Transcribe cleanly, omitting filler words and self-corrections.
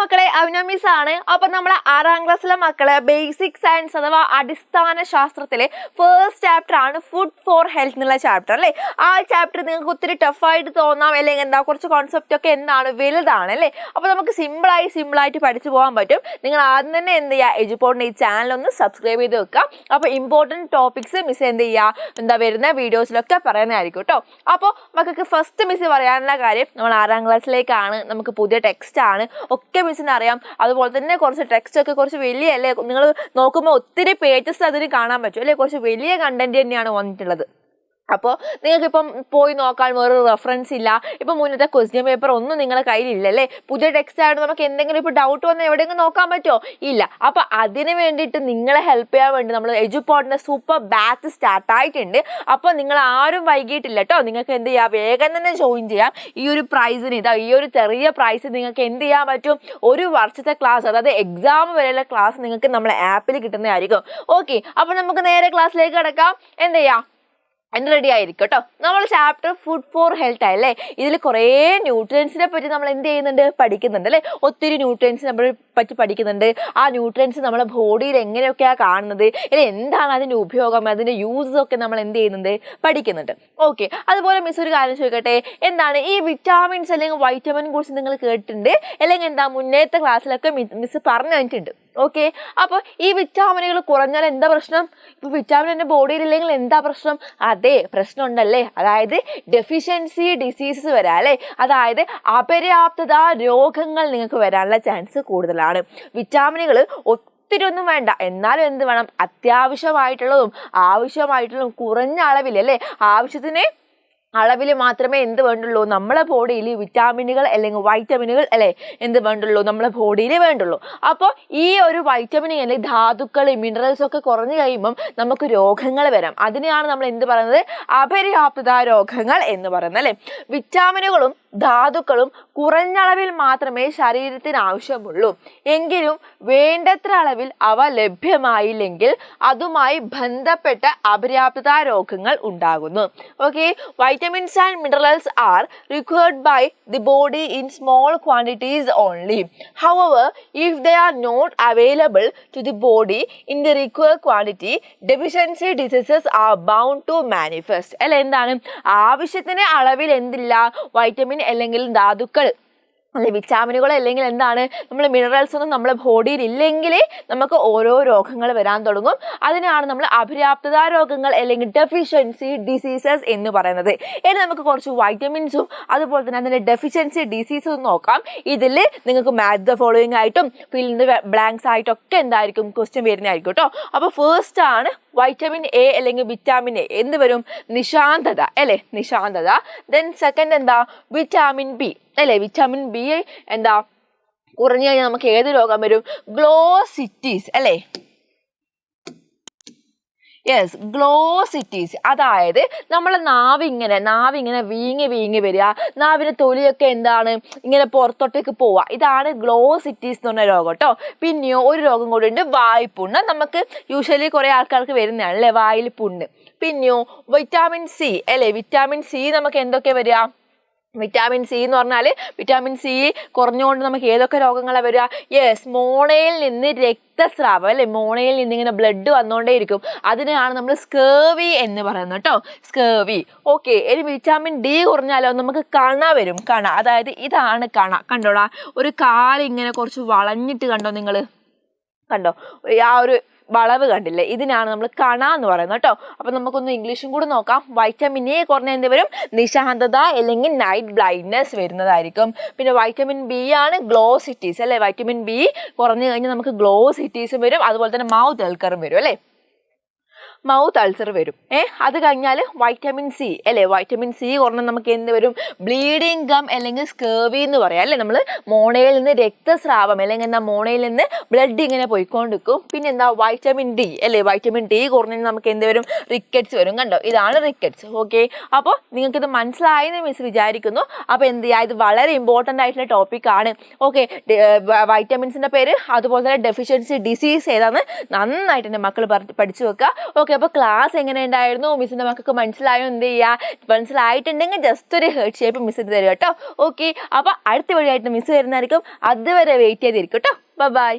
മക്കളെ അവന മിസ് ആണ്. അപ്പൊ നമ്മളെ 6ാം ക്ലാസ്സിലെ മക്കളെ ബേസിക് സയൻസ് അഥവാ അടിസ്ഥാന ശാസ്ത്രത്തിലെ ഫസ്റ്റ് ചാപ്റ്റർ ആണ് ഫുഡ് ഫോർ ഹെൽത്ത് എന്നുള്ള ചാപ്റ്റർ അല്ലേ. ആ ചാപ്റ്റർ നിങ്ങൾക്ക് ഒത്തിരി ടഫായിട്ട് തോന്നാം, അല്ലെങ്കിൽ എന്താ കുറച്ച് കോൺസെപ്റ്റ് ഒക്കെ എന്താണ് വലുതാണ് അല്ലേ. അപ്പൊ നമുക്ക് സിമ്പിളായിട്ട് പഠിച്ചു പോകാൻ പറ്റും. നിങ്ങൾ ആദ്യം തന്നെ എന്ത് ചെയ്യുക, എജുപോർട്ടിന്റെ ഈ ചാനൽ ഒന്ന് സബ്സ്ക്രൈബ് ചെയ്ത് വെക്കുക. അപ്പൊ ഇമ്പോർട്ടൻറ്റ് ടോപ്പിക്സ് മിസ് എന്ത് ചെയ്യുക, വരുന്ന വീഡിയോസിലൊക്കെ പറയുന്നതായിരിക്കും കേട്ടോ. അപ്പോൾ മക്കൾക്ക് ഫസ്റ്റ് മിസ് പറയാനുള്ള കാര്യം, നമ്മൾ 6ാം ക്ലാസ്സിലേക്കാണ്, നമുക്ക് പുതിയ ടെക്സ്റ്റ് ആണ് ഒക്കെ മിസ്സിന് അറിയാം. അതുപോലെ തന്നെ കുറച്ച് ടെക്സ്റ്റ് ഒക്കെ കുറച്ച് വലിയ അല്ലേ, നിങ്ങൾ നോക്കുമ്പോൾ ഒത്തിരി പേജസ് അതിന് കാണാൻ പറ്റും അല്ലേ, കുറച്ച് വലിയ കണ്ടന്റ് തന്നെയാണ് വന്നിട്ടുള്ളത്. അപ്പോൾ നിങ്ങൾക്കിപ്പം പോയി നോക്കാൻ വേറൊരു റെഫറൻസ് ഇല്ല, ഇപ്പം മുന്നത്തെ ക്വസ്റ്റ്യൻ പേപ്പർ ഒന്നും നിങ്ങളുടെ കയ്യിലില്ലല്ലേ. പുതിയ ടെക്സ്റ്റ് ആയിട്ട് നമുക്ക് എന്തെങ്കിലും ഇപ്പോൾ ഡൗട്ട് വന്നാൽ എവിടെയെങ്കിലും നോക്കാൻ പറ്റുമോ, ഇല്ല. അപ്പോൾ അതിന് വേണ്ടിയിട്ട് നിങ്ങളെ ഹെൽപ്പ് ചെയ്യാൻ വേണ്ടി നമ്മൾ എജുപോർട്ടിൻ്റെ സൂപ്പർ ബാച്ച് സ്റ്റാർട്ട് ആയിട്ടുണ്ട്. അപ്പോൾ നിങ്ങൾ ആരും വൈകിട്ടില്ല കേട്ടോ. നിങ്ങൾക്ക് എന്ത് ചെയ്യാം, വേഗം തന്നെ ജോയിൻ ചെയ്യാം. ഈ ഒരു പ്രൈസിന് ഈ ഒരു ചെറിയ പ്രൈസ് നിങ്ങൾക്ക് എന്ത് ചെയ്യാൻ പറ്റും, ഒരു വർഷത്തെ ക്ലാസ്, അതായത് എക്സാം വരെയുള്ള ക്ലാസ് നിങ്ങൾക്ക് നമ്മളെ ആപ്പിൽ കിട്ടുന്നതായിരിക്കും. ഓക്കെ, അപ്പോൾ നമുക്ക് നേരെ ക്ലാസ്സിലേക്ക് കിടക്കാം. എന്ത് ചെയ്യാം, അതിന് റെഡി ആയിരിക്കും കേട്ടോ. നമ്മൾ ചാപ്റ്റർ ഫുഡ് ഫോർ ഹെൽത്ത് ആയല്ലേ. ഇതിൽ കുറേ ന്യൂട്രിയൻസിനെ പറ്റി നമ്മൾ എന്ത് ചെയ്യുന്നുണ്ട്, പഠിക്കുന്നുണ്ട് അല്ലേ. ഒത്തിരി ന്യൂട്രിയൻസ് നമ്മളെ പറ്റി പഠിക്കുന്നുണ്ട്. ആ ന്യൂട്രിയൻസ് നമ്മുടെ ബോഡിയിൽ എങ്ങനെയൊക്കെയാണ് കാണുന്നത്, അല്ലെങ്കിൽ എന്താണ് അതിൻ്റെ ഉപയോഗം, അതിൻ്റെ യൂസസ് ഒക്കെ നമ്മൾ എന്ത് ചെയ്യുന്നുണ്ട്, പഠിക്കുന്നുണ്ട്. ഓക്കെ, അതുപോലെ മിസ് ഒരു കാര്യം ചോദിക്കട്ടെ, എന്താണ് ഈ വിറ്റാമിൻസ് അല്ലെങ്കിൽ വൈറ്റമിൻ കുറിച്ച് നിങ്ങൾ കേട്ടിട്ടുണ്ട്, അല്ലെങ്കിൽ എന്താ മുന്നേത്തെ ക്ലാസ്സിലൊക്കെ മിസ് പറഞ്ഞു തന്നിട്ടുണ്ട്. ഓക്കെ, അപ്പോൾ ഈ വിറ്റാമിനുകൾ കുറഞ്ഞാൽ എന്താ പ്രശ്നം, ഇപ്പോൾ വിറ്റാമിൻ എൻ്റെ ബോഡിയിൽ ഇല്ലെങ്കിൽ എന്താ പ്രശ്നം, അതേ പ്രശ്നം ഉണ്ടല്ലേ, അതായത് ഡെഫിഷ്യൻസി ഡിസീസസ് വരാം അല്ലേ, അതായത് അപര്യാപ്തത രോഗങ്ങൾ നിങ്ങൾക്ക് വരാനുള്ള ചാൻസ് കൂടുതലാണ്. വിറ്റാമിനുകൾ ഒത്തിരി ഒന്നും വേണ്ട, എന്നാലും എന്ത് വേണം, അത്യാവശ്യമായിട്ടുള്ളതും ആവശ്യമായിട്ടുള്ളതും കുറഞ്ഞ അളവിൽ അല്ലേ, ആവശ്യത്തിന് അളവിൽ മാത്രമേ എന്ത് വേണ്ടുള്ളൂ, നമ്മളെ ബോഡിയിൽ വിറ്റാമിനുകൾ അല്ലെങ്കിൽ വൈറ്റമിനുകൾ അല്ലേ എന്ത് വേണ്ടുള്ളൂ, നമ്മളെ ബോഡിയിൽ വേണ്ടുള്ളൂ. അപ്പോൾ ഈ ഒരു വൈറ്റമിൻ അല്ലെങ്കിൽ ധാതുക്കൾ മിനറൽസ് ഒക്കെ കുറഞ്ഞു കഴിയുമ്പം നമുക്ക് രോഗങ്ങൾ വരാം. അതിനെയാണ് നമ്മൾ എന്ത് പറയുന്നത്, അപര്യാപ്തത രോഗങ്ങൾ എന്ന് പറയുന്നത് അല്ലേ. വിറ്റാമിനുകളും ധാതുക്കളും കുറഞ്ഞ അളവിൽ മാത്രമേ ശരീരത്തിന് ആവശ്യമുള്ളൂ, എങ്കിലും വേണ്ടത്ര അളവിൽ അവ ലഭ്യമായില്ലെങ്കിൽ അതുമായി ബന്ധപ്പെട്ട അപര്യാപ്തത രോഗങ്ങൾ ഉണ്ടാകുന്നു. Okay, vitamins and minerals are required by the body in small quantities only. However, if they are not available to the body in the required quantity, deficiency diseases are bound to manifest. അല്ല, എന്താണ് ആവശ്യത്തിന് അളവിൽ എന്തില്ല, vitamin അല്ലെങ്കിൽ ധാതുക്കൾ അല്ലെ വിറ്റാമിനുകൾ അല്ലെങ്കിൽ എന്താണ് നമ്മൾ മിനറൽസ് ഒന്നും നമ്മളെ ബോഡിയിൽ ഇല്ലെങ്കിൽ നമുക്ക് ഓരോ രോഗങ്ങൾ വരാൻ തുടങ്ങും. അതിനാണ് നമ്മൾ അപര്യാപ്തത രോഗങ്ങൾ അല്ലെങ്കിൽ ഡെഫിഷ്യൻസി ഡിസീസസ് എന്ന് പറയുന്നത്. ഇനി നമുക്ക് കുറച്ച് വൈറ്റമിൻസും അതുപോലെ തന്നെ അതിൻ്റെ ഡെഫിഷ്യൻസി ഡിസീസും നോക്കാം. ഇതിൽ നിങ്ങൾക്ക് മാച്ച് ദ ഫോളോയിങ് ആയിട്ടും ഫിൽ ഇൻ ദ ബ്ലാങ്ക്സ് ആയിട്ടൊക്കെ എന്തായിരിക്കും ക്വസ്റ്റ്യൻ വരുന്നതായിരിക്കും കേട്ടോ. അപ്പോൾ ഫസ്റ്റ് ആണ് വൈറ്റമിൻ എ അല്ലെങ്കിൽ വിറ്റാമിൻ എ എന്ത് വരും, നിശാന്തത അല്ലേ, നിശാന്തത. ദെൻ സെക്കൻഡ് എന്താ, വിറ്റാമിൻ ബി അല്ലേ, വിറ്റാമിൻ ബി എന്താ കുറഞ്ഞു കഴിഞ്ഞാൽ നമുക്ക് ഏത് രോഗം വരും, ഗ്ലോസിറ്റീസ് അല്ലേ. യെസ്, ഗ്ലോസിറ്റീസ്, അതായത് നമ്മളെ നാവിങ്ങനെ വീങ്ങി വരിക, നാവിൻ്റെ തൊലിയൊക്കെ എന്താണ് ഇങ്ങനെ പുറത്തോട്ടേക്ക് പോവുക, ഇതാണ് ഗ്ലോസിറ്റീസ് എന്ന് പറഞ്ഞ രോഗം കേട്ടോ. പിന്നെയോ ഒരു രോഗം കൂടി ഉണ്ട്, വായ്പുണ്ണ്. നമുക്ക് യൂഷ്വലി കുറേ ആൾക്കാർക്ക് വരുന്നതാണ് അല്ലേ വായിൽ പുണ്ണ്. പിന്നെയോ വിറ്റാമിൻ സി അല്ലേ, വിറ്റാമിൻ സി നമുക്ക് എന്തൊക്കെ വരിക, വിറ്റാമിൻ സി എന്ന് പറഞ്ഞാൽ വിറ്റാമിൻ സി കുറഞ്ഞുകൊണ്ട് നമുക്ക് ഏതൊക്കെ രോഗങ്ങളാണ് വരിക, യെസ് മോണയിൽ നിന്ന് രക്തസ്രാവം അല്ലേ, മോണയിൽ നിന്ന് ഇങ്ങനെ ബ്ലഡ് വന്നുകൊണ്ടേയിരിക്കും, അതിനെയാണ് നമ്മൾ സ്കേവി എന്ന് പറയുന്നത് കേട്ടോ, സ്കേവി. ഓക്കെ, ഇനി വിറ്റാമിൻ ഡി കുറഞ്ഞാലോ നമുക്ക് കണ വരും, കണ, അതായത് ഇതാണ് കണ, കണ്ടോടാ ഒരു കാലിങ്ങനെ കുറച്ച് വളഞ്ഞിട്ട് കണ്ടോ നിങ്ങൾ, കണ്ടോ ആ ഒരു വളവ് കണ്ടില്ലേ, ഇതിനാണ് നമ്മൾ കണ എന്ന് പറയുന്നത് കേട്ടോ. അപ്പം നമുക്കൊന്ന് ഇംഗ്ലീഷും കൂടെ നോക്കാം. വൈറ്റമിൻ എ കുറഞ്ഞ എന്ത് വരും, നിശാന്തത അല്ലെങ്കിൽ നൈറ്റ് ബ്ലൈൻഡ്നെസ് വരുന്നതായിരിക്കും. പിന്നെ വൈറ്റമിൻ ബി ആണ് ഗ്ലോസിറ്റീസ് അല്ലേ, വൈറ്റമിൻ ബി കുറഞ്ഞു കഴിഞ്ഞാൽ നമുക്ക് ഗ്ലോസിറ്റീസും വരും, അതുപോലെ തന്നെ മൗത്ത് അൾസറും വരും അല്ലേ, മൗത്ത് അൾസർ വരും. അത് കഴിഞ്ഞാൽ വൈറ്റമിൻ സി അല്ലേ, വൈറ്റമിൻ സി കുറഞ്ഞാൽ നമുക്ക് എന്ത് വരും, ബ്ലീഡിങ് ഗം അല്ലെങ്കിൽ സ്കേവി എന്ന് പറയാം അല്ലേ, നമ്മൾ മോണയിൽ നിന്ന് രക്തസ്രാവം അല്ലെങ്കിൽ എന്താ മോണയിൽ നിന്ന് ബ്ലഡ് ഇങ്ങനെ പോയിക്കൊണ്ടിരിക്കും. പിന്നെ എന്താ വൈറ്റമിൻ ഡി അല്ലേ, വൈറ്റമിൻ ഡി കുറഞ്ഞാൽ നമുക്ക് എന്ത് വരും, റിക്കറ്റ്സ് വരും, കണ്ടോ ഇതാണ് റിക്കറ്റ്സ്. ഓക്കെ, അപ്പോൾ നിങ്ങൾക്കിത് മനസ്സിലായെന്ന് മിസ് വിചാരിക്കുന്നു. അപ്പോൾ എന്ത് ചെയ്യുക, ഇത് വളരെ ഇമ്പോർട്ടൻ്റ് ആയിട്ടുള്ള ടോപ്പിക്കാണ്. ഓക്കെ, വൈറ്റമിൻസിൻ്റെ പേര് അതുപോലെ തന്നെ ഡെഫിഷ്യൻസി ഡിസീസ് ഏതാണെന്ന് നന്നായിട്ട് എൻ്റെ മക്കൾ പഠിച്ചു വെക്കുക. ഓക്കെ, അപ്പോൾ ക്ലാസ് എങ്ങനെ ഉണ്ടായിരുന്നു, മിസ്സിൻ്റെ മക്കൾക്ക് മനസ്സിലായോ? എന്ത് ചെയ്യുക, മനസ്സിലായിട്ടുണ്ടെങ്കിൽ ജസ്റ്റ് ഒരു ഹേർട്ട് ഷേപ്പ് മിസ് ഇട്ട് തരും കേട്ടോ. ഓക്കെ, അപ്പോൾ അടുത്ത വഴിയായിട്ട് മിസ് വരുന്നതായിരിക്കും. അതുവരെ വെയിറ്റ് ചെയ്തിരിക്കും കേട്ടോ. ബൈ.